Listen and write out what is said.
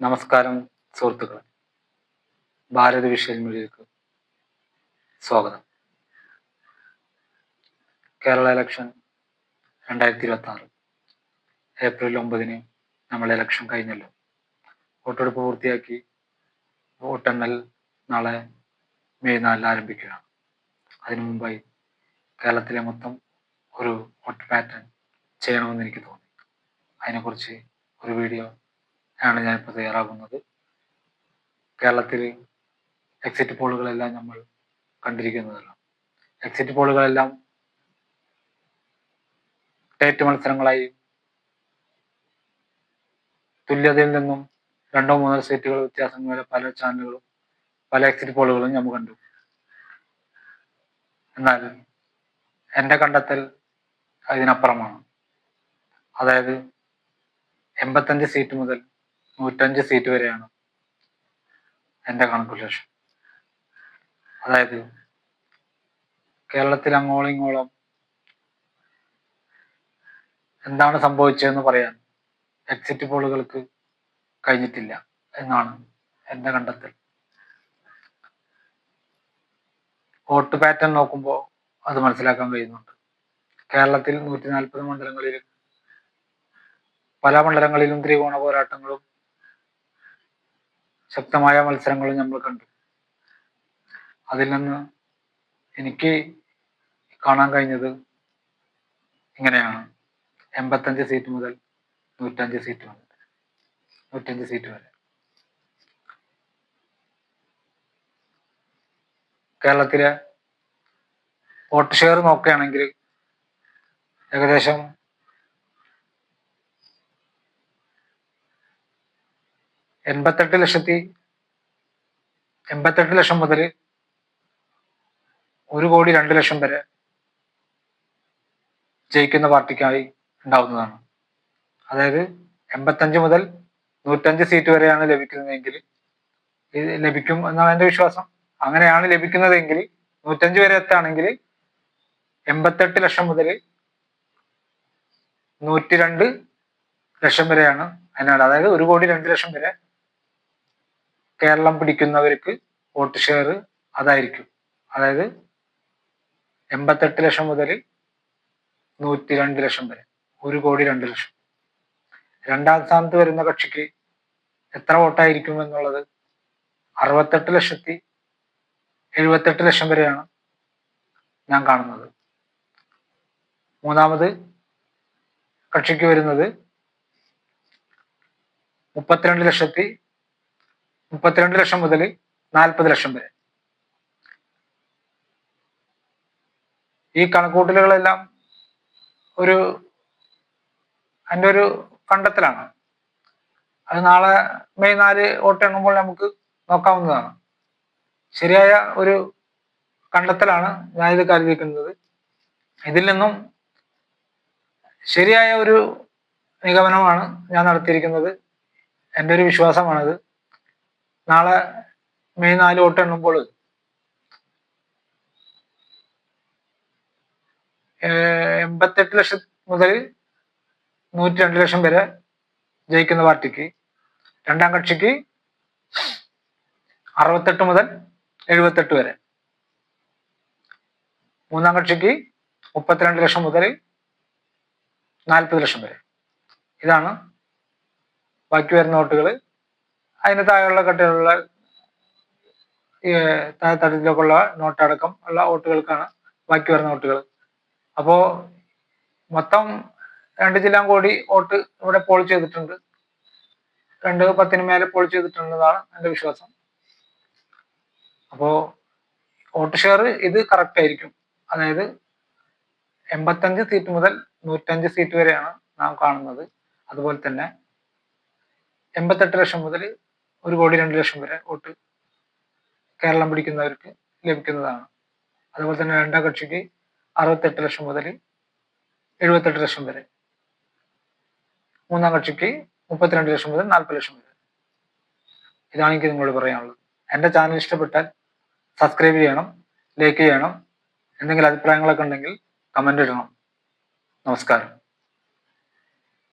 നമസ്കാരം സുഹൃത്തുക്കളെ, ഭാരത് വിഷൻ മീഡിയയിലേക്ക് സ്വാഗതം. കേരള ഇലക്ഷൻ 2026 ഏപ്രിൽ 9 നമ്മൾ ഇലക്ഷൻ കഴിഞ്ഞല്ലോ. വോട്ടെടുപ്പ് പൂർത്തിയാക്കി. വോട്ടെണ്ണൽ നാളെ മെയ് 4 ആരംഭിക്കുകയാണ്. അതിനു മുമ്പായി കേരളത്തിലെ മൊത്തം ഒരു വോട്ട് പാറ്റേൺ ചെയ്യണമെന്ന് എനിക്ക് തോന്നി. അതിനെക്കുറിച്ച് ഒരു വീഡിയോ ആണ് ഞാനിപ്പോൾ തയ്യാറാകുന്നത്. കേരളത്തിൽ എക്സിറ്റ് പോളുകളെല്ലാം നമ്മൾ കണ്ടിരിക്കുന്നതല്ല. എക്സിറ്റ് പോളുകളെല്ലാം സ്റ്റേറ്റ് മത്സരങ്ങളായി തുല്യതയിൽ നിന്നും 2-3 സീറ്റുകൾ വ്യത്യാസം വരെ പല ചാനലുകളും പല എക്സിറ്റ് പോളുകളും നമ്മൾ കണ്ടു. എന്നാൽ എൻ്റെ കണ്ടെത്തൽ അതിനപ്പുറമാണ്. അതായത് 85 സീറ്റ് മുതൽ 105 സീറ്റ് വരെയാണ് എൻ്റെ കാൽക്കുലേഷൻ. അതായത് കേരളത്തിൽ അങ്ങോളം ഇങ്ങോളം എന്താണ് സംഭവിച്ചതെന്ന് പറയാൻ എക്സിറ്റ് പോളുകൾക്ക് കഴിഞ്ഞിട്ടില്ല എന്നാണ് എൻ്റെ കണ്ടെത്തൽ. വോട്ട് പാറ്റേൺ നോക്കുമ്പോൾ അത് മനസ്സിലാക്കാൻ കഴിയുന്നുണ്ട്. കേരളത്തിൽ 140 മണ്ഡലങ്ങളിൽ പല മണ്ഡലങ്ങളിലും ത്രികോണ പോരാട്ടങ്ങളും ശക്തമായ മത്സരങ്ങളും നമ്മൾ കണ്ടു. അതിൽ നിന്ന് എനിക്ക് കാണാൻ കഴിഞ്ഞത് ഇങ്ങനെയാണ്: 85 സീറ്റ് മുതൽ 105 സീറ്റ് വരെ. കേരളത്തിലെ വോട്ട് ഷെയർ നോക്കുകയാണെങ്കിൽ ഏകദേശം 88 ലക്ഷം മുതൽ 1,02,00,000 വരെ ജയിക്കുന്ന പാർട്ടിക്കായി ഉണ്ടാവുന്നതാണ്. അതായത് 85 മുതൽ 105 സീറ്റ് വരെയാണ് ലഭിക്കുന്നതെങ്കിൽ ലഭിക്കും എന്നാണ് എൻ്റെ വിശ്വാസം. അങ്ങനെയാണ് ലഭിക്കുന്നതെങ്കിൽ 105 വരെ എത്താണെങ്കിൽ 88 ലക്ഷം മുതൽ 102 ലക്ഷം വരെയാണ് അതിനാണ്. അതായത് 1,02,00,000 വരെ കേരളം പിടിക്കുന്നവർക്ക് വോട്ട് ഷെയർ അതായിരിക്കും. അതായത് 88 ലക്ഷം മുതൽ 102 ലക്ഷം വരെ, 1,02,00,000. രണ്ടാം സ്ഥാനത്ത് വരുന്ന കക്ഷിക്ക് എത്ര വോട്ടായിരിക്കും എന്നുള്ളത് 68,78,00,000 വരെയാണ് ഞാൻ കാണുന്നത്. മൂന്നാമത് കക്ഷിക്ക് വരുന്നത് 32 ലക്ഷം മുതൽ 40 ലക്ഷം വരെ. ഈ കണക്കൂട്ടലുകളെല്ലാം എൻ്റെ ഒരു കണ്ടെത്തലാണ്. അത് നാളെ മെയ് 4 വോട്ട് എണ്ണുമ്പോൾ നമുക്ക് നോക്കാവുന്നതാണ്. ശരിയായ ഒരു കണ്ടെത്തലാണ് ഞാനിത് കരുതിയിരിക്കുന്നത്. ഇതിൽ നിന്നും ശരിയായ ഒരു നിഗമനമാണ് ഞാൻ നടത്തിയിരിക്കുന്നത്. എൻ്റെ ഒരു വിശ്വാസമാണത്. നാളെ മെയ് 4 വോട്ട് എണ്ണുമ്പോൾ 88 ലക്ഷം മുതൽ 102 ലക്ഷം വരെ ജയിക്കുന്ന പാർട്ടിക്ക്, രണ്ടാം കക്ഷിക്ക് 68 മുതൽ 78 വരെ, മൂന്നാം കക്ഷിക്ക് 32 ലക്ഷം മുതൽ 40 ലക്ഷം വരെ. ഇതാണ് ബാക്കി വരുന്ന വോട്ടുകൾ. അതിന് താഴെയുള്ള കട്ടിലുള്ള തടത്തിലേക്കുള്ള നോട്ടടക്കം ഉള്ള വോട്ടുകൾക്കാണ് ബാക്കി വരുന്ന വോട്ടുകൾ. അപ്പോൾ മൊത്തം 2 ജില്ലാ കോടി വോട്ട് ഇവിടെ പോൾ ചെയ്തിട്ടുണ്ട്. 210 മേലെ പോൾ ചെയ്തിട്ടുണ്ടെന്നാണ് എൻ്റെ വിശ്വാസം. അപ്പോൾ വോട്ട് ഷെയർ ഇത് കറക്റ്റ് ആയിരിക്കും. അതായത് 85 സീറ്റ് മുതൽ 105 സീറ്റ് വരെയാണ് നാം കാണുന്നത്. അതുപോലെ തന്നെ 88 ലക്ഷം മുതൽ 1,02,00,000 വരെ വോട്ട് കേരളം പിടിക്കുന്നവർക്ക് ലഭിക്കുന്നതാണ്. അതുപോലെ തന്നെ രണ്ടാം കക്ഷിക്ക് 68 ലക്ഷം മുതൽ 78 ലക്ഷം വരെ, മൂന്നാം കക്ഷിക്ക് 32 ലക്ഷം മുതൽ 40 ലക്ഷം വരെ. ഇതാണ് എനിക്ക് നിങ്ങളോട് പറയാനുള്ളത്. എൻ്റെ ചാനൽ ഇഷ്ടപ്പെട്ടാൽ സബ്സ്ക്രൈബ് ചെയ്യണം, ലൈക്ക് ചെയ്യണം. എന്തെങ്കിലും അഭിപ്രായങ്ങളൊക്കെ ഉണ്ടെങ്കിൽ കമൻ്റ് ഇടണം. നമസ്കാരം.